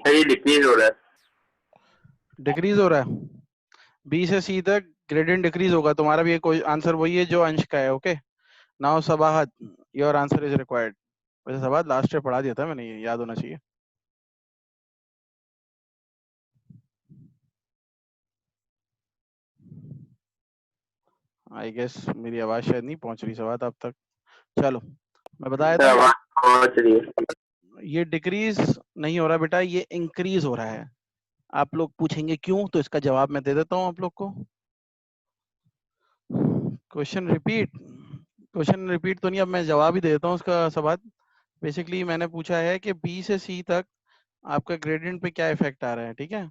ये डिक्रीज हो रहा है। डिक्रीज हो रहा है। बी से सी तक ग्रेडियंट डिक्रीज होगा। तुम्हारा भी एक आंसर वही है जो अंश का है। Okay, now Sabahat, your answer is required. वैसे सबाहत लास्ट में पढ़ा दिया था मैंने, ये याद होना चाहिए। आई गेस मेरी आवाज शायद नहीं पहुंच रही सबाहत आप तक। चलो मैं बता देता हूँ। पहुंच रही है। ये डिक्रीज नहीं हो रहा बेटा, ये इंक्रीज हो रहा है। आप लोग पूछेंगे क्यों, तो इसका जवाब मैं दे देता हूँ आप लोग को। क्वेश्चन रिपीट तो नहीं, अब मैं जवाब ही दे देता हूँ उसका सवाल। बेसिकली मैंने पूछा है कि बी से सी तक आपका ग्रेडियंट पे क्या इफेक्ट आ रहा है, ठीक है।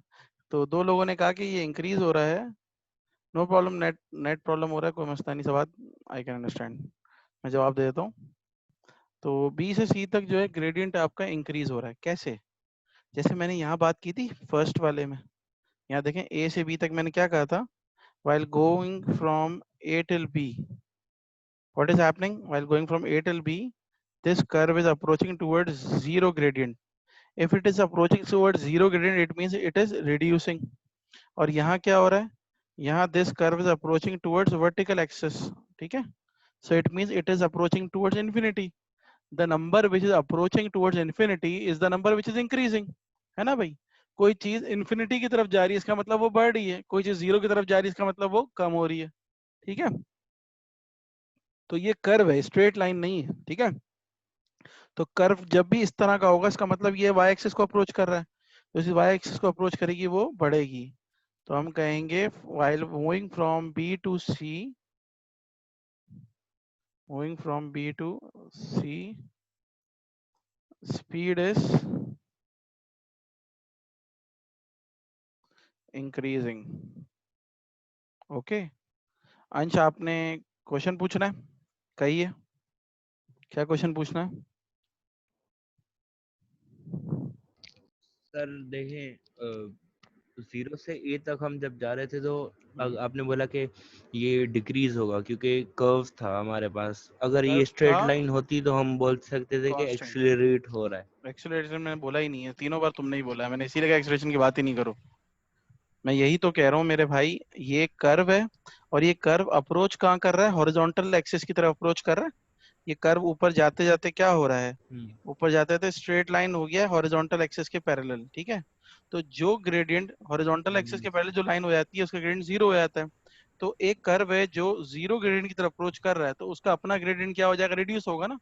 तो दो लोगों ने कहा कि ये इंक्रीज हो रहा है। No problem, net net problem हो रहा है, कोई मसला नहीं सवाल, आई कैन अंडरस्टैंड। मैं जवाब दे देता हूँ। तो बी से सी तक जो है ग्रेडियंट आपका इंक्रीज हो रहा है। कैसे? जैसे मैंने यहाँ बात की थी फर्स्ट वाले में। यहाँ देखें, ए से बी तक मैंने क्या कहा था, while going from A till B, what is happening while going from A till B? This curve is approaching towards zero gradient. If it is approaching towards zero gradient, it means it is reducing. और यहाँ क्या हो रहा है, यहाँ this curve is approaching towards vertical axis, ठीक है। So it means it is approaching towards infinity. The number which is approaching towards infinity is the number which is increasing, है ना भाई। कोई चीज इन्फिनिटी की तरफ जा रही है इसका मतलब वो बढ़ रही है, कोई चीज जीरो की तरफ जा रही है इसका मतलब वो कम हो रही है, ठीक है। तो ये कर्व है, स्ट्रेट लाइन नहीं है, ठीक है। तो कर्व जब भी इस तरह का होगा इसका मतलब ये वाई एक्सिस को अप्रोच कर रहा है, तो इस वाई एक्सिस को अप्रोच करेगी वो बढ़ेगी। तो हम कहेंगे while moving from B to C, moving from B to C, speed is increasing. Okay, अंश आपने क्वेश्चन पूछना है, कहिए क्या क्वेश्चन पूछना है। सर देखें, 0 से A तक हम जब जा रहे थे तो आपने बोला कि ये डिक्रीज होगा क्योंकि कर्व था हमारे पास। अगर ये कर्व स्ट्रेट था, लाइन होती तो हम बोल सकते थे कि कांस्टेंट। एक्सीलरेट हो रहा है। एक्सेलरेशन मैंने बोला ही नहीं है, तीनों बार तुमने ही बोला है, मैंने इसीलिए कहा एक्सेलरेशन की बात ही नहीं करो। मैं यही तो कह रहा हूँ मेरे भाई, ये कर्व है और ये कर्व अप्रोच कहाँ कर रहा है, हॉरिजॉन्टल एक्सिस की तरफ अप्रोच कर रहा है। ये कर्व ऊपर जाते जाते क्या हो रहा है, ऊपर जाते जाते स्ट्रेट लाइन हो गया हॉरिजॉन्टल एक्सिस के पैरेलल, ठीक है। तो जो ग्रेडियंट हॉरिजॉन्टल एक्सिस के पैरेलल जो लाइन हो जाती है उसका ग्रेडियंट जीरो हो जाता है। तो एक कर्व है जो जीरो ग्रेडियंट की तरफ अप्रोच कर रहा है, तो उसका अपना ग्रेडियंट क्या हो जाएगा, रिड्यूस होगा ना।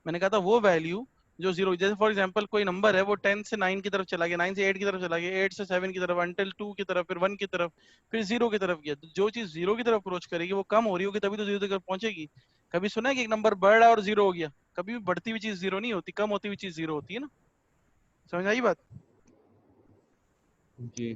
मैंने कहा था वो वैल्यू जो जीरो, जैसे फॉर एग्जांपल कोई नंबर है वो 10 से 9 की तरफ चला गया, 9 से 8 की तरफ चला गया, 8 से 7 की तरफ, अंटिल 2 की तरफ, फिर 1 की तरफ, फिर 0 की तरफ गया। तो जो चीज 0 की तरफ अप्रोच करेगी वो कम हो रही होगी तभी तो 0 की तरफ पहुंचेगी। कभी सुना है कि एक नंबर बढ़ रहा है और 0 हो गया? कभी भी बढ़ती हुई चीज 0 नहीं होती, कम होती हुई चीज 0 होती है ना। समझ आई बात? जी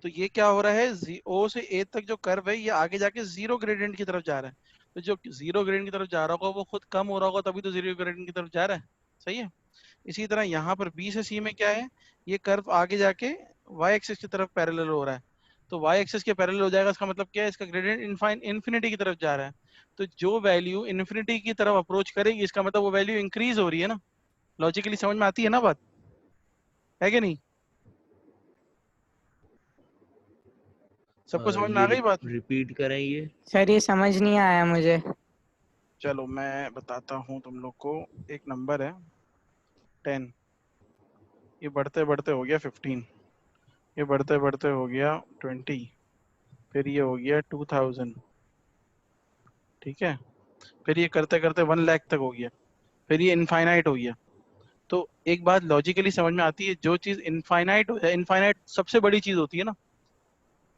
तो ये क्या हो रहा है, ओ से ए तक जो कर्व है ये आगे जाके जीरो ग्रेडियंट की तरफ जा रहा है। तो जो जीरो ग्रेडियंट की तरफ जा रहा होगा वो खुद कम हो रहा होगा तभी तो जीरो ग्रेडियंट की तरफ जा रहा है। सही है। इसी तरह यहाँ पर बी से सी में क्या है, ये कर्व आगे जाके वाई एक्सिस की तरफ पैरेलल हो रहा है। तो वाई एक्सिस के पैरेलल हो जाएगा, इसका मतलब क्या है, इसका ग्रेडियंट इन्फिनिटी की तरफ जा रहा है। तो जो वैल्यू इन्फिनिटी की तरफ अप्रोच करेगी इसका मतलब वो वैल्यू इंक्रीज हो रही है ना। लॉजिकली समझ में आती है ना बात, है कि नहीं? सबको समझ में ये आ गई बात? रिपीट करें ये। सर ये समझ नहीं आया मुझे। चलो मैं बताता हूँ तुम लोग को। एक नंबर है 10, ये बढ़ते बढ़ते हो गया 15, ये बढ़ते बढ़ते हो गया 20, फिर ये हो गया 2000, ठीक है। फिर ये करते करते 1 लाख तक हो गया, फिर ये इनफाइनाइट हो गया। तो एक बात लॉजिकली समझ में आती है, जो चीज इनफाइनाइट हो जाए, इनफाइनाइट सबसे बड़ी चीज होती है ना।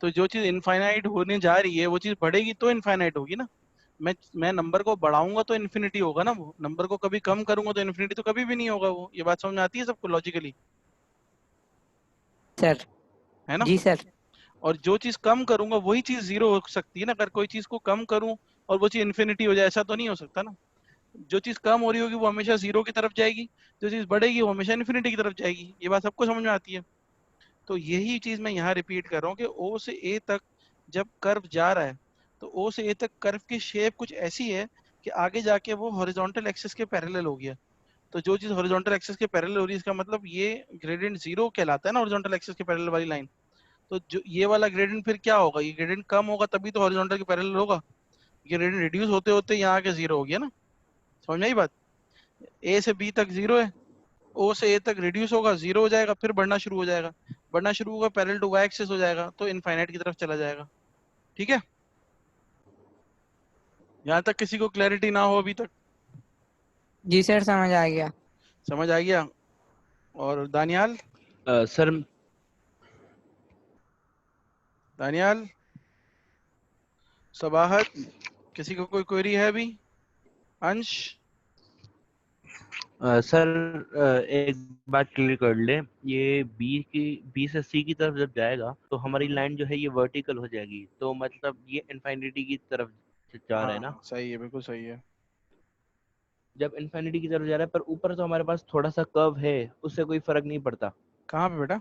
तो जो चीज इनफाइनाइट होने जा रही है वो चीज बढ़ेगी तो इनफाइनाइट होगी ना। मैं नंबर को बढ़ाऊंगा तो इन्फिनिटी होगा ना, वो नंबर को कभी कम करूंगा तो इन्फिनिटी तो कभी भी नहीं होगा वो। ये बात समझ में आती है सबको लॉजिकली, सर है ना। जी सर। और जो चीज कम करूंगा वही चीज जीरो हो सकती है ना। अगर कोई चीज को कम करूं और वो चीज इन्फिनिटी हो जाए, ऐसा तो नहीं हो सकता ना। जो चीज कम हो रही होगी वो हमेशा जीरो की तरफ जाएगी, जो चीज बढ़ेगी वो हमेशा इन्फिनिटी की तरफ जाएगी। ये बात सबको समझ में आती है। तो यही चीज मैं यहाँ रिपीट कर रहा हूँ कि ओ से ए तक जब कर्व जा रहा है तो ओ से ए तक कर्व की शेप कुछ ऐसी है कि आगे जाके वो हॉरिजॉन्टल एक्सिस के पैरेलल हो गया। तो जो चीज हॉरिजॉन्टल एक्सिस के पैरेलल हो रही है इसका मतलब ये ग्रेडियंट जीरो कहलाता है ना, हॉरिजॉन्टल एक्सिस के पैरेलल वाली लाइन। तो जो ये वाला ग्रेडियंट फिर क्या होगा, ये ग्रेडियंट कम होगा तभी तो हॉरिजॉन्टल के पैरेलल होगा। ये ग्रेडियंट रिड्यूस होते होते यहाँ के जीरो हो गया ना, समझ में आई बात। ए से बी तक जीरो है, ओ से ए तक रिड्यूस होगा, जीरो हो जाएगा, फिर बढ़ना शुरू हो जाएगा, बढ़ना शुरू होगा पैरेलल टू वाई एक्सिस हो जाएगा, तो इनफाइनाइट की तरफ चला जाएगा। ठीक है, यहाँ तक किसी को क्लैरिटी ना हो अभी तक? जी सर, समझ आ गया। समझ आ गया। और दानियाल? सर दानियाल, सबाहत, किसी को कोई क्वेरी है अभी? अंश? सर एक बात क्लियर कर ले, ये बी से सी की तरफ जब जाएगा तो हमारी लाइन जो है ये वर्टिकल हो जाएगी, तो मतलब ये इनफाइनिटी की तरफ जा रहा है ना। हाँ सही है, बिल्कुल सही है। जब इनफाइनिटी की तरफ जा रहा है, पर ऊपर तो हमारे पास थोड़ा सा कर्व है, उससे कोई फर्क नहीं पड़ता। कहाँ पे बेटा?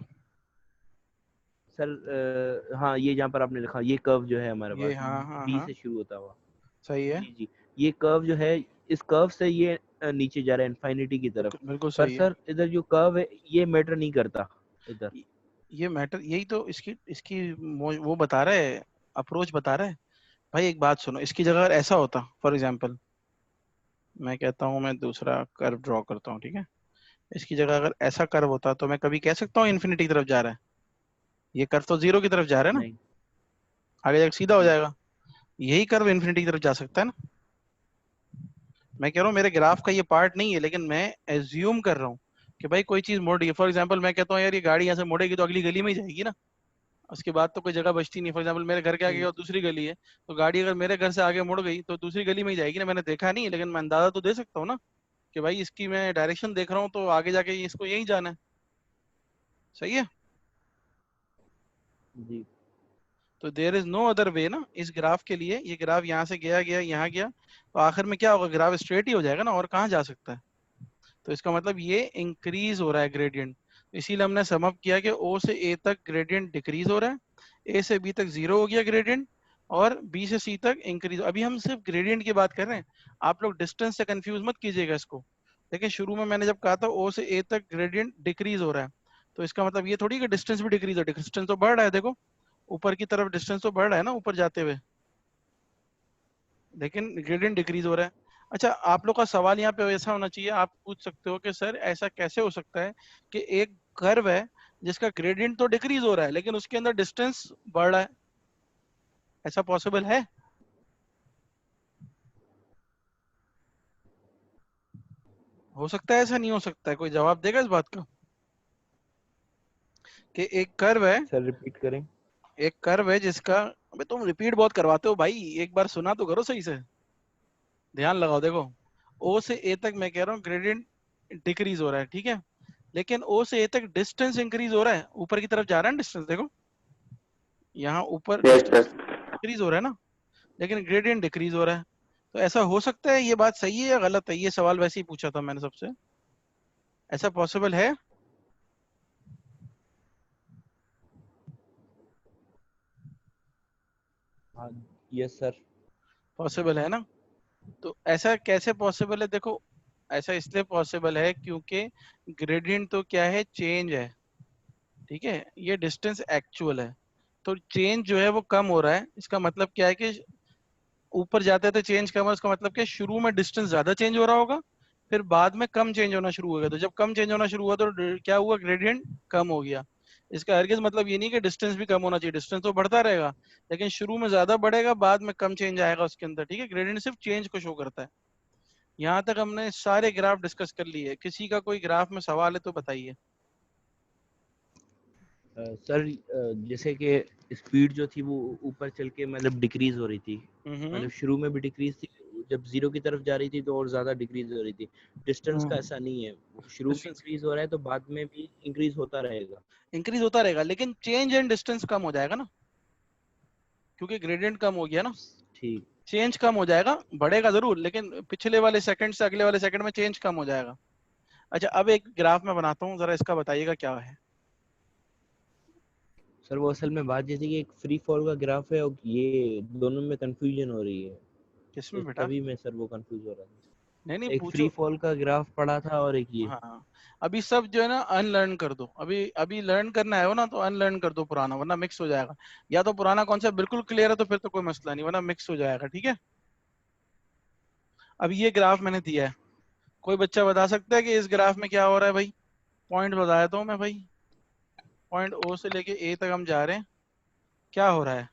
सर हाँ, ये जहाँ पर आपने लिखा ये कर्व जो है हमारे ये पास हाँ हाँ बी हाँ से शुरू होता हुआ। सही है, जी जी, ये कर्व जो है, इस कर्व से ये नीचे जा रहा है इनफाइनिटी की तरफ। बिल्कुल बिल्कुल पर सही है। सर इधर जो कर्व है ये मैटर नहीं करता इधर। ये मैटर, यही तो इसकी इसकी वो बता रहा है, अप्रोच बता रहा है। भाई एक बात सुनो, इसकी जगह अगर ऐसा होता, फॉर एग्जांपल मैं कहता हूँ मैं दूसरा कर्व ड्रॉ करता हूँ, ठीक है। इसकी जगह अगर ऐसा कर्व होता तो मैं कभी कह सकता हूँ इन्फिनिटी की तरफ जा रहा है। ये कर्व तो जीरो की तरफ जा रहा है ना, नहीं आगे जाकर सीधा हो जी जाएगा। यही कर्व इन्फिनिटी की तरफ जा सकता है ना। मैं कह रहा हूँ मेरे ग्राफ का ये पार्ट नहीं है, लेकिन मैं एज्यूम कर रहा हूँ कि भाई कोई चीज मोड़ रही है। फॉर एग्जाम्पल मैं कहता हूँ यार ये गाड़ी यहाँ से मुड़ेगी तो अगली गली में ही जाएगी ना, उसके बाद तो कोई जगह बचती नहीं। फॉर एग्जाम्पल मेरे घर के आगे और दूसरी गली है, तो गाड़ी अगर मेरे घर से आगे मुड़ गई तो दूसरी गली में ही जाएगी ना। मैंने देखा नहीं, लेकिन मैं अंदाजा तो दे सकता हूँ ना कि भाई इसकी मैं डायरेक्शन देख रहा हूँ तो आगे जाके इसको यही जाना है। सही है। जी तो there is no other way ना इस ग्राफ के लिए। ये ग्राफ यहाँ से गया गया यहाँ गया, तो आखिर में क्या होगा, ग्राफ स्ट्रेट ही हो जाएगा ना, और कहाँ जा सकता है। तो इसका मतलब ये इंक्रीज हो रहा है ग्रेडियंट। इसीलिए हमने सम अप किया कि ओ से ए तक ग्रेडियंट डिक्रीज हो रहा है, ए से बी तक जीरो हो गया ग्रेडियंट, और बी से सी तक इंक्रीज। अभी हम सिर्फ ग्रेडियंट की बात कर रहे हैं, आप लोग डिस्टेंस से कंफ्यूज मत कीजिएगा इसको। देखिए शुरू में मैंने जब कहा था ओ से ए तक ग्रेडियंट डिक्रीज हो रहा है, तो इसका मतलब ये थोड़ी कि डिस्टेंस भी डिक्रीज हो, डिस्टेंस तो बढ़ रहा है। देखो ऊपर की तरफ डिस्टेंस तो बढ़ रहा है ना ऊपर जाते हुए, लेकिन ग्रेडियंट डिक्रीज हो रहा है। अच्छा, आप लोग का सवाल यहाँ पे ऐसा होना चाहिए, आप पूछ सकते हो कि सर ऐसा कैसे हो सकता है कि एक कर्व है जिसका ग्रेडियंट तो डिक्रीज हो रहा है लेकिन उसके अंदर डिस्टेंस बढ़ रहा है, ऐसा पॉसिबल है? हो सकता है, ऐसा नहीं हो सकता है? कोई जवाब देगा इस बात का कि एक कर्व है, सर रिपीट करें। एक कर्व है जिसका, अबे तुम रिपीट बहुत करवाते हो भाई, एक बार सुना तो करो सही से, ध्यान लगाओ। देखो ओ से ए तक मैं कह रहा हूँ ग्रेडियंट डिक्रीज हो रहा है, ठीक है, लेकिन ओ से ए तक डिस्टेंस इंक्रीज हो रहा है, ऊपर की तरफ जा रहा है डिस्टेंस। देखो यहाँ ऊपर यस डिस्टेंस सर। इंक्रीज हो रहा है ना, लेकिन ग्रेडियंट डिक्रीज हो रहा है। तो ऐसा हो सकता है, ये बात सही है या गलत है? ये सवाल वैसे ही पूछा था मैंने सबसे, ऐसा पॉसिबल है? हाँ यस सर। पॉसिबल है ना। तो ऐसा कैसे पॉसिबल है? देखो ऐसा इसलिए पॉसिबल है क्योंकि ग्रेडियंट तो क्या है, चेंज है, ठीक है, ये डिस्टेंस एक्चुअल है। तो चेंज जो है वो कम हो रहा है, इसका मतलब क्या है कि ऊपर जाते थे चेंज कम है, उसका मतलब कि शुरू में डिस्टेंस ज्यादा चेंज हो रहा होगा, फिर बाद में कम चेंज होना शुरू हो गया। तो जब कम चेंज होना शुरू हुआ तो क्या हुआ, ग्रेडियंट कम हो गया। इसका हरगिज मतलब ये नहीं कि डिस्टेंस भी कम होना चाहिए, डिस्टेंस तो बढ़ता रहेगा, लेकिन शुरू में ज्यादा बढ़ेगा, बाद में कम चेंज आएगा उसके अंदर, ठीक है। ग्रेडियंट सिर्फ चेंज को शो करता है। यहाँ तक हमने सारे ग्राफ डिस्कस कर लिए। किसी का कोई ग्राफ में सवाल है तो बताइए। सर जैसे कि स्पीड जो थी वो ऊपर चल के मतलब डिक्रीज हो रही थी, मतलब शुरू में भी डिक्रीज थी, जब जीरो की तरफ जा रही थी तो और ज्यादा डिक्रीज हो रही थी। डिस्टेंस का ऐसा नहीं है, शुरू में डिस्टेंस इंक्रीज हो रहा है तो बाद में भी इंक्रीज होता रहेगा। इंक्रीज होता रहेगा, लेकिन चेंज एंड डिस्टेंस कम हो जाएगा ना, क्योंकि ग्रेडियंट कम हो गया ना। ठीक। चेंज कम हो जाएगा, बढ़ेगा जरूर, लेकिन पिछले वाले सेकंड से अगले वाले सेकंड में चेंज कम हो जाएगा। अच्छा अब एक ग्राफ मैं बनाता हूँ, जरा इसका बताइएगा क्या है। सर वो असल में बात ये थी कि एक फ्री फॉल का ग्राफ है और ये दोनों में कंफ्यूजन हो रही है, तो किसमें बेटा? तभी मैं सर वो कंफ्यूज हो रहा था। नहीं एक पूछो। फ्री फॉल का ग्राफ पढ़ा था और एक ये। हाँ अभी सब जो है ना अनलर्न कर दो, अभी अभी लर्न करना है हो ना तो अनलर्न कर दो पुराना, वरना मिक्स हो जाएगा। या तो पुराना कॉन्सेप्ट बिल्कुल क्लियर है तो फिर तो कोई मसला नहीं, वरना मिक्स हो जाएगा। ठीक है, अब ये ग्राफ मैंने दिया है, कोई बच्चा बता सकता है कि इस ग्राफ में क्या हो रहा है भाई? पॉइंट बता देता हूँ मैं भाई, पॉइंट ओ से लेके ए तक हम जा रहे हैं, क्या हो रहा है?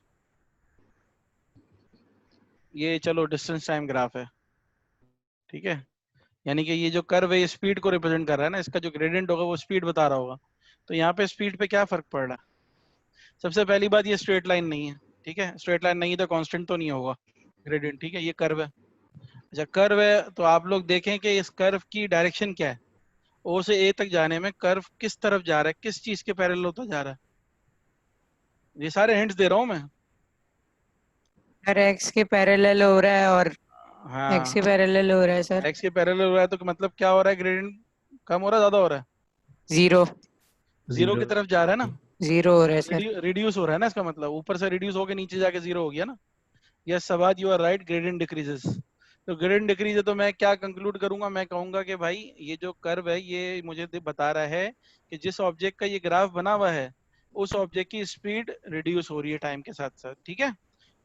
ये चलो डिस्टेंस टाइम ग्राफ है, ठीक है, यानी कि ये जो कर्व है ये स्पीड को रिप्रेजेंट कर रहा है ना, इसका जो ग्रेडियंट होगा वो स्पीड बता रहा होगा। तो यहाँ पे स्पीड पे क्या फर्क पड़ रहा है? सबसे पहली बात, ये स्ट्रेट लाइन नहीं है, ठीक है, स्ट्रेट लाइन नहीं है तो कांस्टेंट तो नहीं होगा ग्रेडियंट, ठीक है, ये कर्व है। अच्छा कर्व है तो आप लोग देखें कि इस कर्व की डायरेक्शन क्या है, ओ से ए तक जाने में कर्व किस तरफ जा रहा है, किस चीज के पैरेलल होता जा रहा है? ये सारे हिंट्स दे रहा हूँ मैं। सर एक्स के पैरेलल हो रहा है और एक्स हाँ के पैरेलल हो रहा है सर। एक्स के पैरेलल हो रहा है तो मतलब क्या हो रहा है, ग्रेडियंट कम हो रहा है ज्यादा हो रहा है? जीरो। जीरो की तरफ जा रहा है ना, जीरो हो रहा है सर। रिड्यूस हो रहा है ना, इसका मतलब ऊपर से रिड्यूस होके नीचे जाके जीरो हो गया ना। यस सवाद you are right, gradient decreases. तो ग्रेडियंट डिक्रीज है तो मैं क्या कंक्लूड करूंगा, मैं कहूंगा कि भाई ये जो कर्व है ये मुझे बता रहा है कि जिस ऑब्जेक्ट का ये ग्राफ बना हुआ है उस ऑब्जेक्ट की स्पीड रिड्यूस हो रही है टाइम के साथ साथ, ठीक है,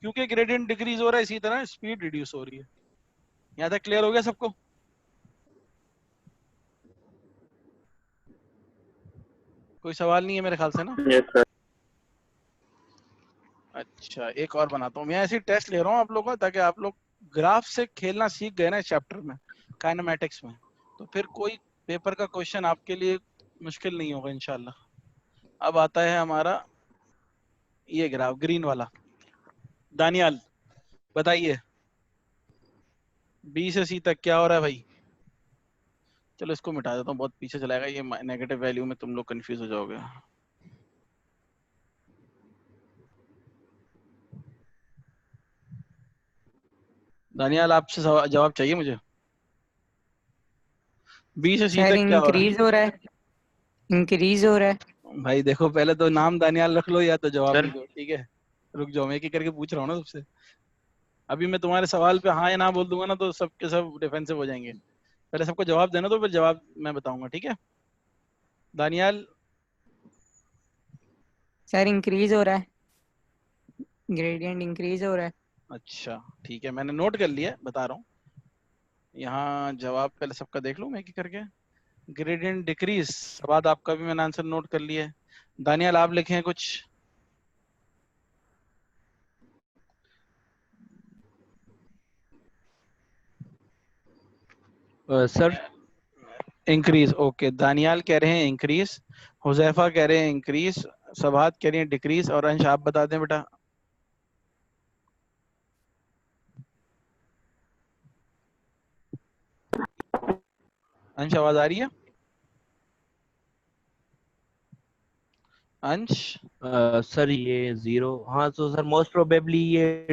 क्योंकि ग्रेडियंट डिक्रीज हो रहा है इसी तरह स्पीड रिड्यूस हो रही है। यहाँ तक क्लियर हो गया सबको? कोई सवाल नहीं है मेरे ख्याल से ना? Yes sir. अच्छा एक और बनाता हूँ मैं, ऐसे टेस्ट ले रहा हूँ आप लोगों का ताकि आप लोग ग्राफ से खेलना सीख गए ना इस चैप्टर में, काइनेमेटिक्स में, तो फिर कोई पेपर का क्वेश्चन आपके लिए मुश्किल नहीं होगा इंशाल्लाह। अब आता है हमारा ये ग्राफ ग्रीन वाला, दानियाल बताइए बी से सी तक क्या हो रहा है भाई? चलो इसको मिटा देता हूँ, बहुत पीछे चलाएगा ये, नेगेटिव वैल्यू में तुम लोग कंफ्यूज हो जाओगे। दानियाल आपसे जवाब चाहिए मुझे, बी से सी सर तक क्या हो रहा इंक्रीज हो रहा है, इंक्रीज हो रहा है। है? भाई देखो पहले तो नाम दानियाल रख लो या तो जवाब सर नहीं दो, ठीक है, रुक जाओ मैं एक एक करके पूछ रहा हूँ ना सबसे। अभी मैं तुम्हारे सवाल पे हाँ या ना बोल दूंगा ना तो सबके सब डिफेंसिव हो जाएंगे, पहले सबको जवाब देना तो फिर जवाब मैं बताऊंगा, ठीक है। दानियाल सर इंक्रीज हो रहा है, ग्रेडियंट इंक्रीज हो रहा है। अच्छा ठीक है, मैंने नोट कर लिया, बता रहा हूँ। यहाँ जवाब पहले सबका देख लूँ मैं एक एक करके। ग्रेडियंट डिक्रीज, सवाल आपका भी मैंने आंसर नोट कर लिया है। दानियाल आप लिखे हैं कुछ? सर इंक्रीज, ओके, दानियाल कह रहे हैं इंक्रीज, हुजैफा कह रहे हैं इंक्रीज, सबात कह रही हैं डिक्रीज, और अंश आप बता दें बेटा। अंश आवाज आ रही है? अंश सर ये जीरो, हाँ तो सर मोस्ट प्रोबेबली ये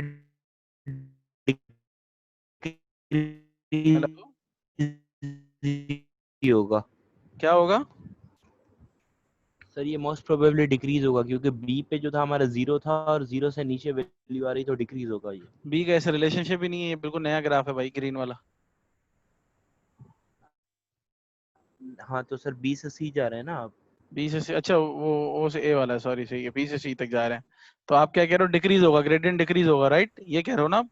हेलो decrease होगा। क्या होगा? सर ये मोस्ट प्रोबेबली डिक्रीज होगा क्योंकि बी पे जो था हमारा जीरो था और जीरो से नीचे वैल्यू आ रही तो डिक्रीज होगा ये। बी का ऐसे रिलेशनशिप ही नहीं है, ये बिल्कुल नया ग्राफ है भाई ग्रीन वाला। हाँ तो सर बी से सी जा रहे हैं ना आप। बी से सी, अच्छा वो ओ से ए वाला है, सॉरी सही है, बी से सी तक जा रहे हैं। तो आप क्या कह रहे हो, डिक्रीज होगा, ग्रेडियंट डिक्रीज होगा, राइट, ये कह रहे हो ना आप?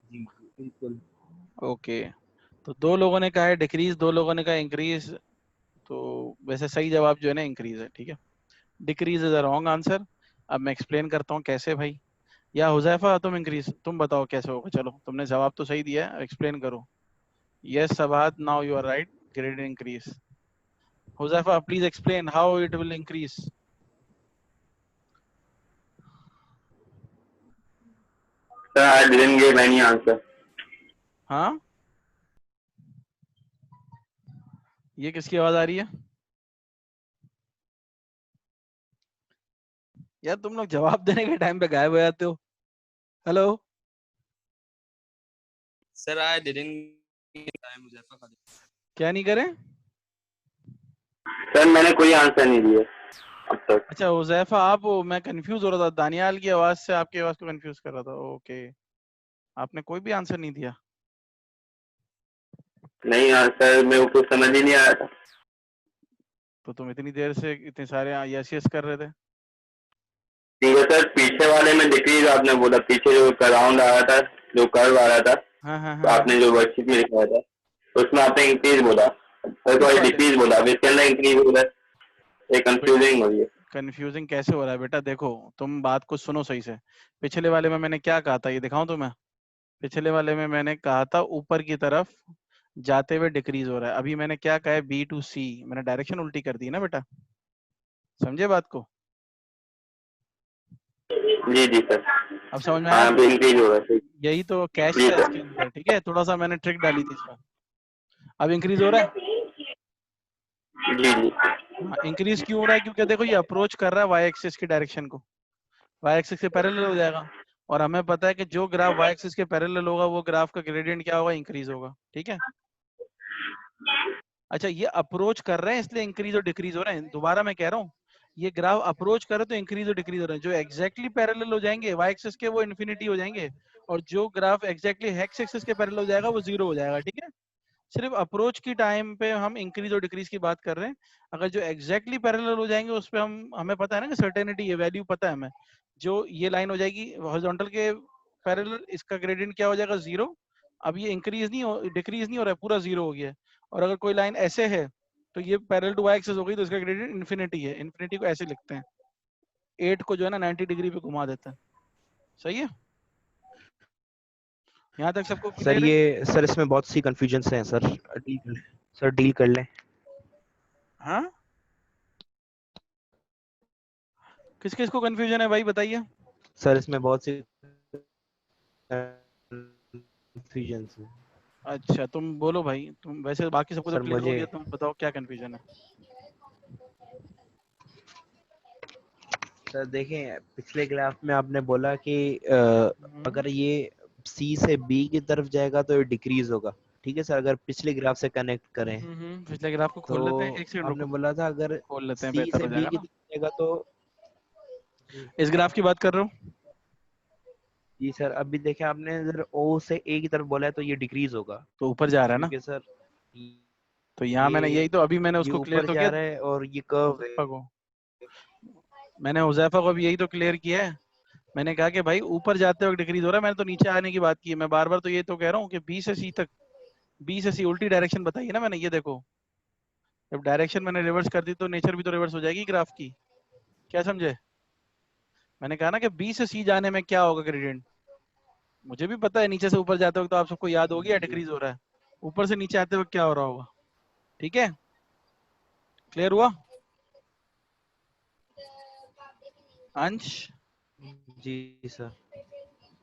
जी बिल्कुल। ओके, तो दो लोगों ने कहा है डिक्रीज, दो लोगों ने कहा इंक्रीज, तो वैसे सही जवाब जो है ना इंक्रीज है, ठीक है, decrease is a wrong answer. अब मैं एक्सप्लेन करता हूँ कैसे भाई, या हुजैफा तुम इंक्रीज, तुम बताओ कैसे होगा, चलो तुमने जवाब तो सही दिया है, एक्सप्लेन करो। Yes Sabat, now you are right, gradient increase. Huzaifa please explain how it will increase. Sir, I didn't give any answer. हाँ ये किसकी आवाज आ रही है यार, तुम लोग जवाब देने के टाइम पे गायब हो जाते हो। Hello Sir, I didn't get time Muzaffar Khan. क्या नहीं करें? सर मैंने कोई आंसर नहीं दिया अब तक। अच्छा हुजैफा आप हो, मैं कंफ्यूज हो रहा था, दानियाल की आवाज से आपकी आवाज को कंफ्यूज कर रहा था, ओके। आपने कोई भी आंसर नहीं दिया। नहीं सर, मेरे को कुछ समझ ही नहीं आया था। तो तुम इतनी देर से इतने सारे यस यस कर रहे थे। ठीक है सर, पीछे वाले में डिक्रीज आपने बोला, पीछे जो राउंड आ रहा था, जो कर्व आ रहा था, हाँ हाँ तो हाँ आपने जो वर्कशीट में लिखा था उसमें आपने इंक्रीज बोला, सर किस सॉरी वाले डिक्रीज बोला, अब इसके अंदर इंक्रीज हो रहा है, ये कंफ्यूजिंग हो रही है। कंफ्यूजिंग कैसे हो रहा है बेटा? देखो तुम बात को सुनो सही से। पिछले वाले में मैंने क्या कहा था, ये दिखाऊं तुम्हें? पिछले वाले में मैंने कहा था ऊपर की तरफ जाते हुए डिक्रीज हो रहा है। अभी मैंने क्या कहा है, बी टू सी, मैंने डायरेक्शन उल्टी कर दी है ना बेटा। समझे बात को? जी जी सर। अब समझ में आया हाँ ना? अभी इंक्रीज हो रहा है, ठीक। यही तो कैच जी था सर। इसके अंदर, ठीक है? थोड़ा सा मैंने ट्रिक डाली थी इसमें। अब इंक्रीज हो रहा है। जी जी। हाँ, इंक्रीज क्यों हो रहा है? क्योंकि देखो ये अप्रोच कर रहा है वाई एक्सिस की डायरेक्शन को, वाई एक्सिस के पैरेलल हो जाएगा। और हमें पता है कि जो ग्राफ वाई एक्सिस के पैरेलल होगा वो ग्राफ का ग्रेडियंट क्या होगा, इंक्रीज होगा। ठीक है? अच्छा, ये अप्रोच कर रहे हैं इसलिए इंक्रीज और डिक्रीज हो रहे हैं। दोबारा मैं कह रहा हूँ, ये ग्राफ अप्रोच करे तो इंक्रीज और डिक्रीज हो रहे हैं। जो एग्जैक्टली पैरेलल हो जाएंगे वाई एक्सिस के वो इन्फिनिटी हो जाएंगे, और जो ग्राफ एग्जैक्टली हेक्स एक्सिस के पैरेलल हो जाएगा वो जीरो हो जाएगा। ठीक है? सिर्फ अप्रोच की टाइम पे हम इंक्रीज और डिक्रीज की बात कर रहे हैं। अगर जो एग्जैक्टली पैरेलल हो जाएंगे उस पे हमें पता है ना कि सर्टेनिटी, ये वैल्यू पता है हमें। जो ये लाइन हो जाएगी हॉरिजॉन्टल के पैरेलल, इसका ग्रेडियंट क्या हो जाएगा, जीरो। अब ये इंक्रीज नहीं हो, डिक्रीज नहीं हो रहा है, पूरा जीरो हो गया है। और अगर कोई लाइन ऐसे है तो ये पैरेलल टू वाई एक्सिस हो गई, तो इसका ग्रेडियंट इन्फिनिटी है। इन्फिनिटी को ऐसे लिखते हैं, 8 को जो है ना 90 डिग्री पे घुमा देते हैं। सही है? यहाँ तक सबको सर क्लियर है? ये सर इसमें बहुत सी कंफ्यूजन हैं सर, सर डील कर लें। हाँ, किस किस को कंफ्यूजन है भाई बताइए। सर इसमें बहुत सी कंफ्यूजन हैं। अच्छा तुम बोलो भाई, तुम वैसे बाकी सबको तो सर क्लियर हो मुझे गया, तुम बताओ क्या कंफ्यूजन है। सर देखें, पिछले ग्राफ में आपने बोला कि अगर ये सी से बी की तरफ जाएगा तो ये डिक्रीज होगा। ठीक है सर, अगर पिछले ग्राफ से कनेक्ट करें पिछले ग्राफ को तो खोल लेते हैं, एक सेकंड आपने रुको। बोला था अगर खोल लेते हैं, सी बेहतर से हो बी जाएगा की ना। तरफ जाएगा तो इस ग्राफ की बात कर रहे हो? जी सर, अभी देखें आपने अगर ओ से ए की तरफ बोला है तो ये डिक्रीज होगा, तो ऊपर जा रहा है ना। क्योंकि सर तो यहाँ मैंने ये यही तो अभी मैंने ये उसको क्लियर ऊपर तो जा किया रहा है और ये कर्व है। हुजैफा को। मैंने हुजैफा को अभी यही तो क्लियर किया है। मैंने कहा कि भाई ऊपर जाते वक्त डिक्रीज हो रहा है, मैंने तो नीचे आने की बात की है। मैं बार बार तो ये तो कह रहा हूँ कि बी से सी तक, बी से सी उल्टी डायरेक्शन बताइए ना मैंने। ये देखो, जब डायरेक्शन मैंने रिवर्स कर दी तो नेचर भी तो रिवर्स हो जाएगी ग्राफ की। क्या समझे? मैंने कहा ना कि बी से सी जाने में क्या होगा ग्रेडियंट। मुझे भी पता है नीचे से ऊपर जाते वक्त तो आप सबको याद होगी या डिक्रीज हो रहा है। ऊपर से नीचे आते वक्त क्या हो रहा होगा। ठीक है? क्लियर हुआ अंश? जी सर।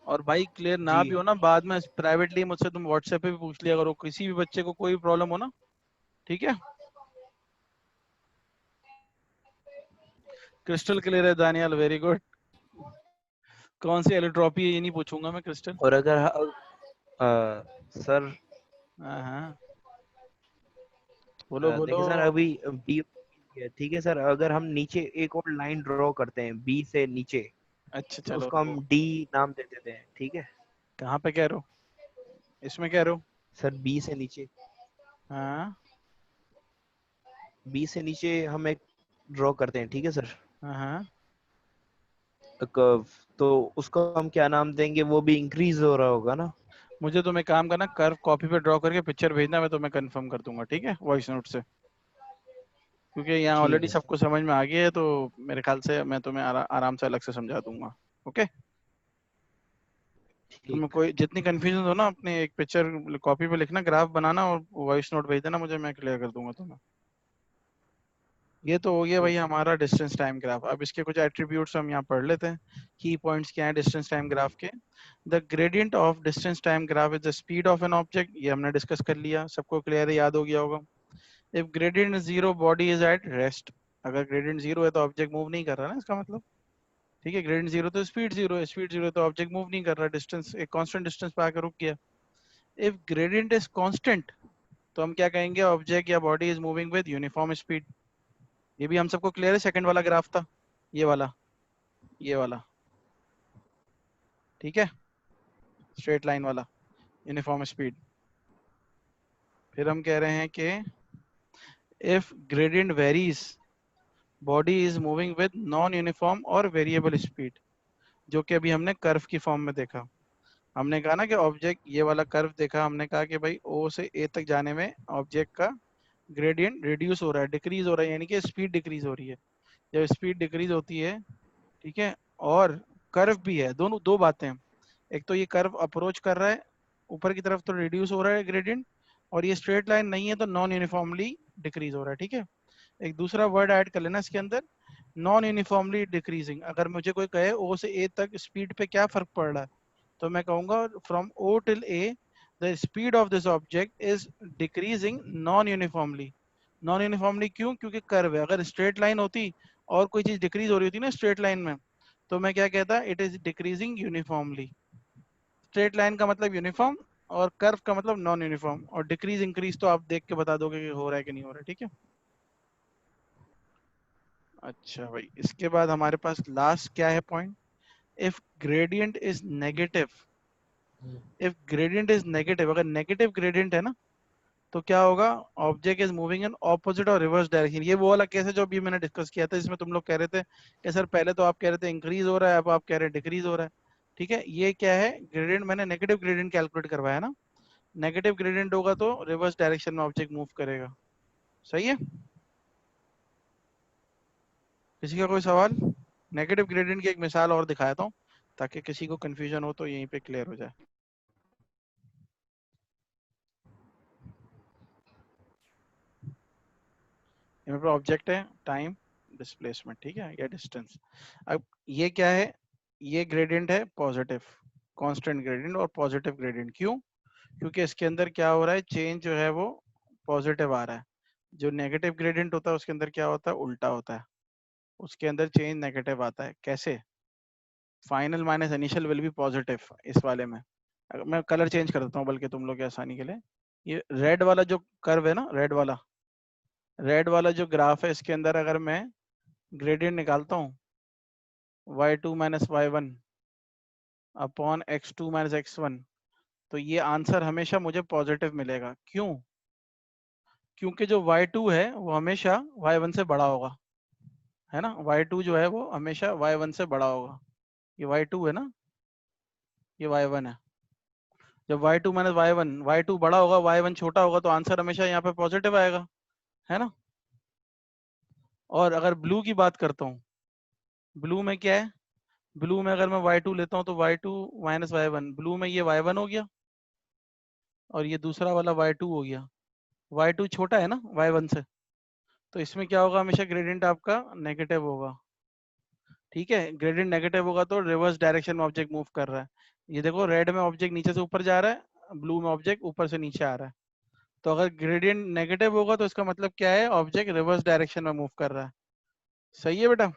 और भाई क्लियर ना जी भी हो ना, बाद में प्राइवेटली मुझसे तुम व्हाट्सएप पे भी पूछ लिया करो, किसी भी बच्चे को कोई प्रॉब्लम हो ना। ठीक है? क्रिस्टल क्लियर है दानियाल, वेरी गुड। कौन सी एलोट्रॉपी है ये नहीं पूछूंगा मैं, क्रिस्टल। और अगर सर हाँ हाँ, बोलो बोलो। देखिए सर, अभी बी ठीक है सर, अगर हम नीचे एक और लाइन ड्रॉ करते हैं बी से नीचे, अच्छा तो चलो उसको हम डी नाम दे देते हैं। ठीक है कहाँ पे कह रहे हो, इसमें कह रहे हो? सर, बी से नीचे, हाँ बी से नीचे हम एक ड्रॉ करते हैं। ठीक है सर, हाँ हाँ। कर्व, तो उसको हम क्या नाम देंगे, वो भी इंक्रीज हो रहा होगा ना। मुझे तुम एक काम करना, कर्व कॉपी पे ड्रॉ करके पिक्चर भेजना, मैं तुम्हें कंफर्म कर दूंगा। ठीक है? वॉइस नोट से, क्योंकि यहाँ ठीक ऑलरेडी है सर। सबको समझ में आ गया है, तो मेरे ख्याल से मैं तुम्हें आराम से अलग से समझा दूंगा। ओके? तुम्हें ठीक। कोई जितनी कंफ्यूजन हो ना, अपने एक पिक्चर कॉपी पे लिखना, ग्राफ बनाना और वॉइस नोट भेज देना मुझे, मैं क्लियर कर दूंगा तुम्हें। ये तो हो गया भाई ओके। हमारा डिस्टेंस टाइम ग्राफ। अब इसके कुछ एट्रीब्यूट्स हम यहाँ पढ़ लेते हैं। की पॉइंट्स क्या है डिस्टेंस टाइम ग्राफ के? The gradient of distance time graph is the speed of an object, ये हमने डिस्कस कर लिया, सबको क्लियर है, याद हो गया होगा। If gradient zero, body is at rest. अगर ग्रेडियंट जीरो है तो ऑब्जेक्ट मूव नहीं कर रहा ना, इसका मतलब। ठीक है? ग्रेडियंट जीरो तो स्पीड जीरो है, स्पीड जीरो तो ऑब्जेक्ट मूव नहीं कर रहा, डिस्टेंस एक कांस्टेंट डिस्टेंस पे आकर रुक गया। इफ ग्रेडियंट इज कांस्टेंट तो हम क्या कहेंगे, ऑब्जेक्ट या body is moving with uniform speed. ये भी हम सबको क्लियर है, सेकंड वाला ग्राफ था ये वाला, ये वाला। ठीक है? स्ट्रेट लाइन वाला यूनिफॉर्म स्पीड। फिर हम कह रहे हैं कि if gradient varies body is moving with non uniform और वेरिएबल स्पीड, जो कि अभी हमने कर्व की फॉर्म में देखा। हमने कहा ना कि ऑब्जेक्ट ये वाला कर्व देखा, हमने कहा कि भाई ओ से ए तक जाने में ऑब्जेक्ट का ग्रेडियंट रिड्यूस हो रहा है, डिक्रीज हो रहा है, यानी कि स्पीड डिक्रीज हो रही है। जब स्पीड डिक्रीज होती है, ठीक है, और कर्व भी है, दोनों दो बातें हैं। एक तो ये कर्व अप्रोच कर रहा है ऊपर की तरफ तो रिड्यूस हो रहा है ग्रेडियंट, और ये स्ट्रेट लाइन नहीं है तो नॉन यूनिफॉर्मली डिक्रीज हो रहा है। ठीक है, एक दूसरा वर्ड ऐड कर लेना इसके अंदर, नॉन यूनिफॉर्मली डिक्रीजिंग। अगर मुझे कोई कहे ओ से ए तक स्पीड पे क्या फर्क पड़ रहा है, तो मैं कहूंगा from O till A the speed of this object is decreasing non uniformly. Non uniformly क्यों? क्योंकि कर्व है। अगर स्ट्रेट लाइन होती और कोई चीज डिक्रीज हो रही होती ना स्ट्रेट लाइन में, तो मैं क्या कहता, it is decreasing uniformly. Straight line का मतलब यूनिफॉर्म और कर्व का मतलब नॉन यूनिफॉर्म, और डिक्रीज इंक्रीज तो आप देख के बता दोगे कि हो रहा है कि नहीं हो रहा है। ठीक है, अच्छा भाई, इसके बाद हमारे पास लास्ट क्या है point, if gradient is negative. If gradient is negative, अगर नेगेटिव ग्रेडियंट है ना, तो क्या होगा, object is moving in opposite और रिवर्स डायरेक्शन। ये वो वाला केस है जो अभी मैंने डिस्कस किया था, जिसमें तुम लोग कह रहे थे कि सर पहले तो आप कह रहे थे इंक्रीज हो रहा है, अब आप कह रहे हैं डिक्रीज हो रहा है। ठीक है, ये क्या है, ग्रेडियंट मैंने नेगेटिव ग्रेडियंट कैलकुलेट करवाया ना। नेगेटिव ग्रेडियंट होगा तो रिवर्स डायरेक्शन में ऑब्जेक्ट मूव करेगा। सही है, किसी का कोई सवाल? नेगेटिव ग्रेडियंट की एक मिसाल और दिखाता हूँ ताकि किसी को कंफ्यूजन हो तो यहीं पे क्लियर हो जाए। यहाँ पे ऑब्जेक्ट है, टाइम, डिस्प्लेसमेंट, ठीक है, या डिस्टेंस। अब ये क्या है, ये ग्रेडियंट है पॉजिटिव, कांस्टेंट ग्रेडियंट और पॉजिटिव ग्रेडियंट। क्यों? क्योंकि इसके अंदर क्या हो रहा है, चेंज जो है वो पॉजिटिव आ रहा है। जो नेगेटिव ग्रेडियंट होता है उसके अंदर क्या होता है, उल्टा होता है, उसके अंदर चेंज नेगेटिव आता है। कैसे? Final minus initial will be positive इस वाले में। अगर मैं कलर चेंज कर देता हूँ बल्कि तुम लोग की आसानी के लिए, ये रेड वाला जो कर्व है ना, रेड वाला जो ग्राफ है, इसके अंदर अगर मैं ग्रेडियंट निकालता हूँ y2 minus y1 upon x2 minus x1, तो ये आंसर हमेशा मुझे पॉजिटिव मिलेगा। क्यों? क्योंकि जो y2 है वो हमेशा y1 से बड़ा होगा, है ना। y2 जो है वो हमेशा y1 से बड़ा होगा। ये y2 है ना, ये y1 है। जब y2 माइनस y1, y2 बड़ा होगा y1 छोटा होगा, तो आंसर हमेशा यहाँ पे पॉजिटिव आएगा, है ना। और अगर ब्लू की बात करता हूँ, ब्लू में क्या है, ब्लू में अगर मैं y2 लेता हूँ तो y2 माइनस y1, ब्लू में ये y1 हो गया और ये दूसरा वाला y2 हो गया। y2 छोटा है ना y1 से, तो इसमें क्या होगा, हमेशा ग्रेडियंट आपका नेगेटिव होगा। ठीक है, ग्रेडियंट नेगेटिव होगा तो रिवर्स डायरेक्शन में ऑब्जेक्ट मूव कर रहा है। ये देखो, रेड में ऑब्जेक्ट नीचे से ऊपर जा रहा है, ब्लू में ऑब्जेक्ट ऊपर से नीचे आ रहा है। तो अगर ग्रेडियंट नेगेटिव होगा तो इसका मतलब क्या है, ऑब्जेक्ट रिवर्स डायरेक्शन में मूव कर रहा है। सही है बेटा,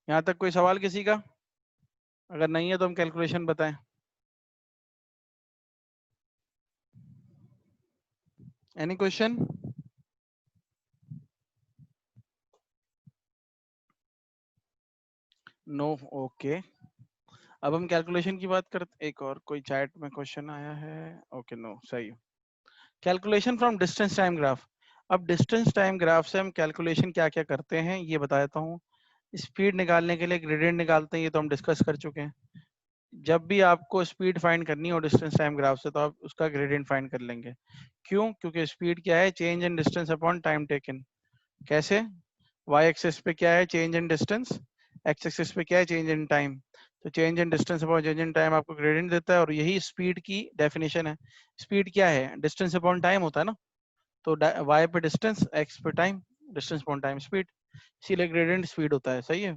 यहाँ तक कोई सवाल किसी का? अगर नहीं है तो हम कैलकुलेशन बताएं। Any question? No, okay. अब हम कैलकुलेशन की बात करते, एक और कोई चैट में क्वेश्चन आया है, ओके, नो, सही। Calculation from distance time graph. अब डिस्टेंस टाइम ग्राफ से हम कैलकुलेशन क्या क्या करते हैं ये बता देता हूँ। स्पीड निकालने के लिए ग्रेडियंट निकालते हैं, ये तो हम डिस्कस कर चुके हैं। जब भी आपको स्पीड फाइंड करनी हो डिस्टेंस टाइम ग्राफ से, तो आप उसका ग्रेडियंट फाइंड कर लेंगे। क्यों? क्योंकि स्पीड क्या है, change in distance upon time taken. कैसे? y एक्सिस पे क्या है, change in distance, x axis पे क्या है, चेंज इन टाइम। तो change in distance upon change in time आपको ग्रेडियंट देता है, और यही स्पीड की डेफिनेशन है। स्पीड क्या है, डिस्टेंस अपॉन टाइम होता है ना। तो y पे डिस्टेंस, x पे time, distance upon time speed, इसीलिए ग्रेडियंट स्पीड होता है। सही है।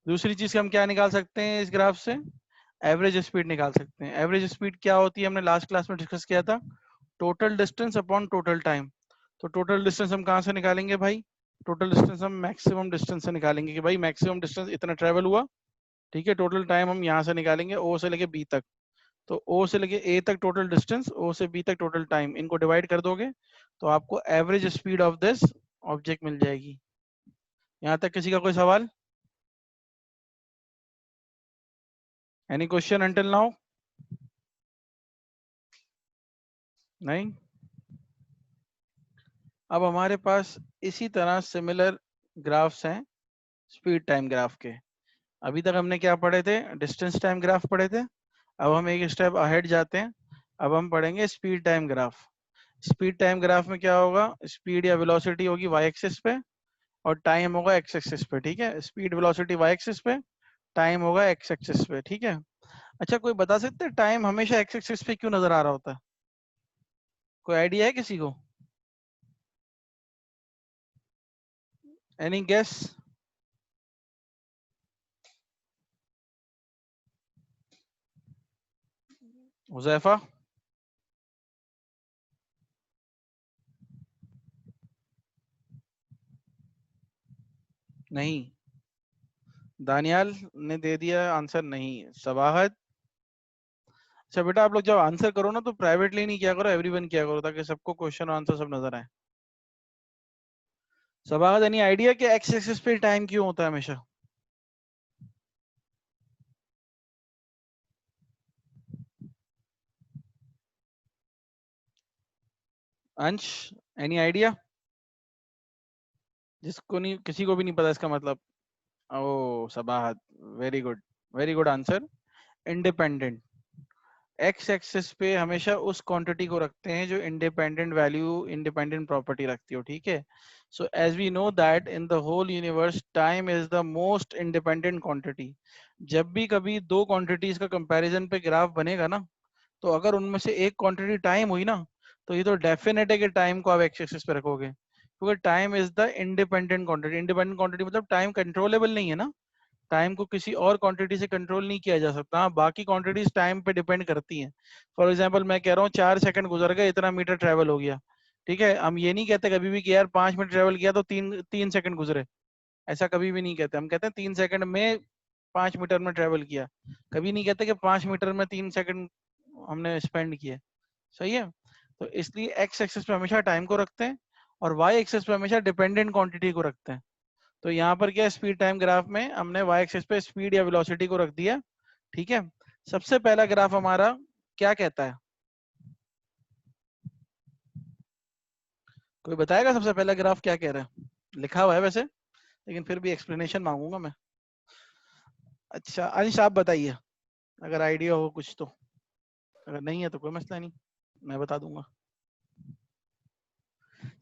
दूसरी चीज हम क्या निकाल सकते हैं इस ग्राफ से, एवरेज स्पीड निकाल सकते हैं। एवरेज स्पीड क्या होती है, हमने लास्ट क्लास में डिस्कस किया था, total distance upon total time. तो टोटल डिस्टेंस हम कहाँ से निकालेंगे भाई, टोटल डिस्टेंस हम मैक्सिमम डिस्टेंस से निकालेंगे कि भाई मैक्सिमम डिस्टेंस इतना ट्रेवल हुआ। ठीक है, टोटल टाइम हम यहाँ से निकालेंगे, ओ से लेके बी तक। तो ओ से लेके ए तक टोटल डिस्टेंस, ओ से बी तक टोटल टाइम, इनको डिवाइड कर दोगे तो आपको average speed of this object मिल जाएगी। यहाँ तक किसी का कोई सवाल? Any question until now? नहीं। अब हमारे पास इसी तरह सिमिलर ग्राफ्स हैं स्पीड टाइम ग्राफ के। अभी तक हमने क्या पढ़े थे? डिस्टेंस टाइम ग्राफ पढ़े थे। अब हम एक स्टेप अहेड जाते हैं, अब हम पढ़ेंगे speed time graph. Speed time graph में क्या होगा? स्पीड या वेलोसिटी होगी वाई एक्सिस पे और टाइम होगा एक्स एक्सिस पे। ठीक है, स्पीड वेलोसिटी वाई एक्सिस पे, टाइम होगा एक्स एक्सिस पे। ठीक है। अच्छा, कोई बता सकते हैं टाइम हमेशा एक्स एक्सिस पे क्यों नजर आ रहा होता है? कोई आइडिया है किसी को? Any guess? हुजैफा? नहीं। दानियाल ने दे दिया आंसर नहीं। सबाहत? अच्छा बेटा, आप लोग जब आंसर करो ना तो प्राइवेटली नहीं किया करो, एवरीवन किया करो, ताकि सबको क्वेश्चन और आंसर सब नजर आए। सबाहत, एनी आइडिया कि एक्स एक्सिस पे टाइम क्यों होता है हमेशा? अंश, एनी आइडिया? जिसको नहीं, किसी को भी नहीं पता इसका मतलब? ओ Sabahat, very good answer. Independent. X axis पे हमेशा उस क्वांटिटी को रखते हैं जो इंडिपेंडेंट वैल्यू, इंडिपेंडेंट प्रॉपर्टी रखती हो। ठीक है। So as we know that in the whole universe time is the most independent quantity. जब भी कभी दो क्वांटिटीज का कंपैरिजन पे ग्राफ बनेगा ना, तो अगर उनमें से एक क्वांटिटी टाइम हुई ना, तो ये तो डेफिनेट है कि टाइम को आप एक्स एक्सिस पे रखोगे, क्योंकि time is the independent quantity. Independent quantity मतलब टाइम कंट्रोलेबल नहीं है ना, टाइम को किसी और क्वांटिटी से कंट्रोल नहीं किया जा सकता। हाँ, बाकी क्वांटिटीज टाइम पे डिपेंड करती हैं। फॉर एग्जांपल मैं कह रहा हूँ 4 सेकंड गुजर गए, इतना मीटर ट्रेवल हो गया। ठीक है, हम ये नहीं कहते कभी भी कि यार 5 मिनट ट्रेवल किया तो तीन तीन सेकंड गुजरे। ऐसा कभी भी नहीं कहते। हम कहते हैं 3 सेकंड में 5 मीटर में ट्रेवल किया। कभी नहीं कहते कि 5 मीटर में 3 सेकंड हमने स्पेंड किए। सही है। तो इसलिए एक्स एक्सिस पे हमेशा टाइम को रखते हैं और वाई एक्सिस पे हमेशा डिपेंडेंट क्वांटिटी को रखते हैं। तो यहाँ पर क्या स्पीड टाइम ग्राफ में हमने वाई एक्सिस पे स्पीड या वेलोसिटी को रख दिया। ठीक है। सबसे पहला ग्राफ हमारा क्या कहता है? कोई बताएगा सबसे पहला ग्राफ क्या कह रहा है? लिखा हुआ है वैसे, लेकिन फिर भी एक्सप्लेनेशन मांगूंगा मैं। अच्छा अंश, आप बताइए अगर आइडिया हो कुछ तो। अगर नहीं है तो कोई मसला नहीं, मैं बता दूंगा।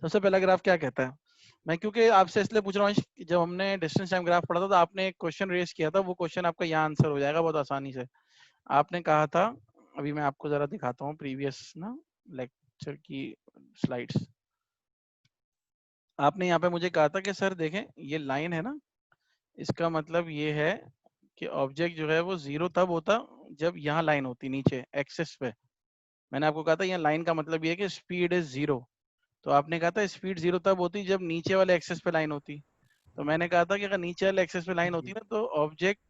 सबसे पहला ग्राफ क्या कहता है? मैं क्योंकि आपसे इसलिए पूछ रहा हूँ कि जब हमने डिस्टेंस टाइम ग्राफ पढ़ा था तो आपने एक क्वेश्चन रेज किया था, वो क्वेश्चन आपका यहाँ आंसर हो जाएगा बहुत आसानी से। आपने कहा था, अभी मैं आपको जरा दिखाता हूँ प्रीवियस ना लेक्चर की स्लाइड्स। आपने यहाँ पे मुझे कहा था कि सर देखें ये लाइन है ना, इसका मतलब ये है कि ऑब्जेक्ट जो है वो जीरो तब होता जब यहाँ लाइन होती नीचे एक्सिस पे। मैंने आपको कहा था यहाँ लाइन का मतलब ये है कि स्पीड इज जीरो। तो आपने कहा था स्पीड जीरो तब होती जब नीचे वाले एक्सिस पे लाइन होती। तो मैंने कहा था कि अगर नीचे वाले एक्सिस पे लाइन होती ना तो ऑब्जेक्ट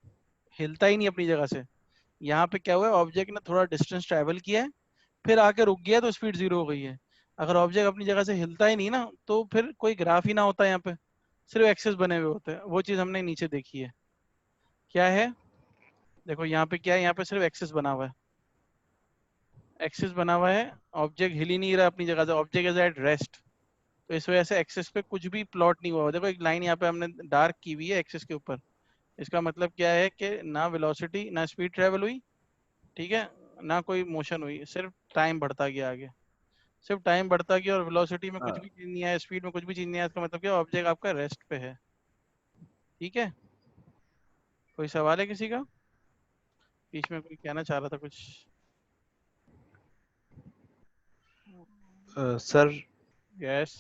हिलता ही नहीं अपनी जगह से। यहाँ पे क्या हुआ है, ऑब्जेक्ट ने थोड़ा डिस्टेंस ट्रेवल किया है, फिर आके रुक गया तो स्पीड जीरो हो गई है। अगर ऑब्जेक्ट अपनी जगह से हिलता ही नहीं ना तो फिर कोई ग्राफ ही ना होता, यहाँ पे सिर्फ एक्सेस बने हुए होते हैं। वो चीज हमने नीचे देखी है। क्या है? देखो यहाँ पे क्या है, यहाँ पे सिर्फ एक्सेस बना हुआ है, एक्सेस बना हुआ है, ऑब्जेक्ट हिल ही नहीं रहा अपनी जगह से, ऑब्जेक्ट इज एट रेस्ट। तो इस वजह से एक्सेस पे कुछ भी प्लॉट नहीं हुआ। देखो एक लाइन यहाँ पे हमने डार्क की हुई है एक्सेस के ऊपर। इसका मतलब क्या है कि ना वेलोसिटी ना स्पीड ट्रेवल हुई, ठीक है, ना कोई मोशन हुई, सिर्फ टाइम बढ़ता गया आगे। सिर्फ टाइम बढ़ता गया और वेलोसिटी में कुछ भी चीज नहीं आया, स्पीड में कुछ भी चीज नहीं आया। इसका मतलब क्या, ऑब्जेक्ट आपका रेस्ट पे है। ठीक है। कोई सवाल है किसी का? बीच में कोई कहना चाह रहा था कुछ? Sir yes.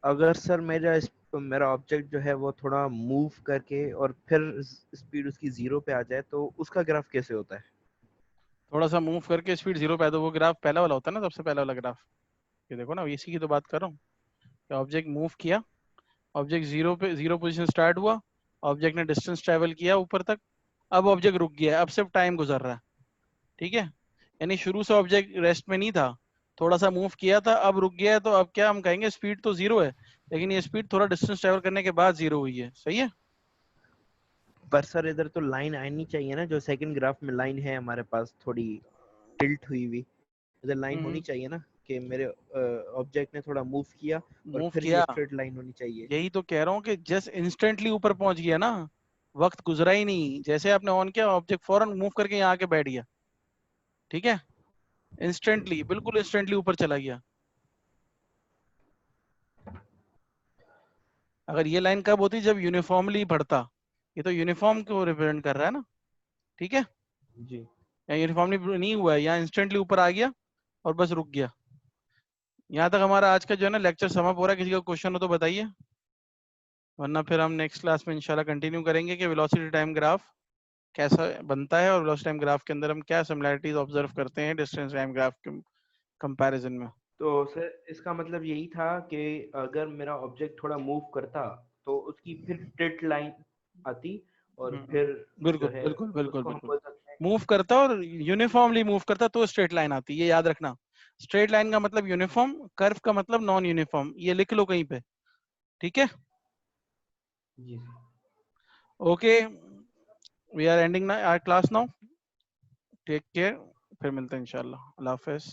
अगर सर मेरा ऑब्जेक्ट जो है वो थोड़ा मूव करके और फिर स्पीड उसकी 0 पे आ जाए तो उसका ग्राफ कैसे होता है? थोड़ा सा मूव करके स्पीड जीरो पे आ, तो वो ग्राफ पहला वाला होता है ना, सबसे पहला वाला ग्राफ। ये देखो ना, इसी की तो बात कर रहा हूँ कि ऑब्जेक्ट मूव किया, ऑब्जेक्ट जीरो पे, जीरो पोजीशन स्टार्ट हुआ, ऑब्जेक्ट ने डिस्टेंस ट्रेवल किया ऊपर तक, अब ऑब्जेक्ट रुक गया, अब सिर्फ टाइम गुजर रहा है। ठीक है। यानी शुरू से ऑब्जेक्ट रेस्ट में नहीं था, थोड़ा सा मूव किया था, अब रुक गया है, तो अब क्या हम कहेंगे, स्पीड तो जीरो है, लेकिन ये स्पीड थोड़ा डिस्टेंस ट्रेवल करने के बाद जीरो हुई है। सही है। कर्सर इधर तो लाइन आनी चाहिए ना, जो सेकंड ग्राफ में लाइन है हमारे पास थोड़ी टिल्ट हुई हुई, इधर लाइन होनी चाहिए ना कि मेरे ऑब्जेक्ट ने थोड़ा मूव किया और मूव फिर ये किया, स्ट्रेट लाइन होनी चाहिए। यही तो कह रहा हूँ कि जस्ट इंस्टेंटली ऊपर पहुंच गया ना, वक्त गुजरा ही नहीं, जैसे आपने ऑन किया ऑब्जेक्ट फौरन मूव करके यहाँ आके बैठ गया, ठीक है, इंस्टेंटली, बिल्कुल इंस्टेंटली ऊपर चला गया। अगर ये लाइन कब होती, जब यूनिफॉर्मली बढ़ता, ये तो यूनिफॉर्म को रिप्रेजेंट कर रहा है ना, ठीक है, जी यहाँ यूनिफॉर्मली नहीं हुआ है, यहाँ इंस्टेंटली ऊपर आ गया और बस रुक गया। यहाँ तक हमारा आज का जो है ना लेक्चर समाप्त हो रहा है। किसी का क्वेश्चन हो तो बताइए, वरना फिर हम नेक्स्ट क्लास में इंशाल्लाह कंटिन्यू करेंगे कि वेलोसिटी टाइम ग्राफ कैसा बनता है और वेलोसिटी टाइम ग्राफ के अंदर हम क्या सिमिलैरिटीज ऑब्जर्व करते हैं डिस्टेंस टाइम ग्राफ के कंपैरिजन में। तो सर इसका मतलब यही था कि अगर मेरा ऑब्जेक्ट थोड़ा मूव करता तो उसकी फिर स्ट्रेट लाइन आती और फिर जो बिल्कुल है बिल्कुल बिल्कुल उसको हम बिल्कुल, बोल सकते हैं। मूव करता और यूनिफॉर्मली मूव करता तो स्ट्रेट लाइन आती, ये याद रखना। स्ट्रेट लाइन का मतलब यूनिफॉर्म, कर्व का मतलब नॉन यूनिफॉर्म, ये लिख लो कहीं पे, ठीक है। जी okay, we are ending our class now, take care, फिर मिलते हैं इंशाल्लाह, अल्लाह हाफिज।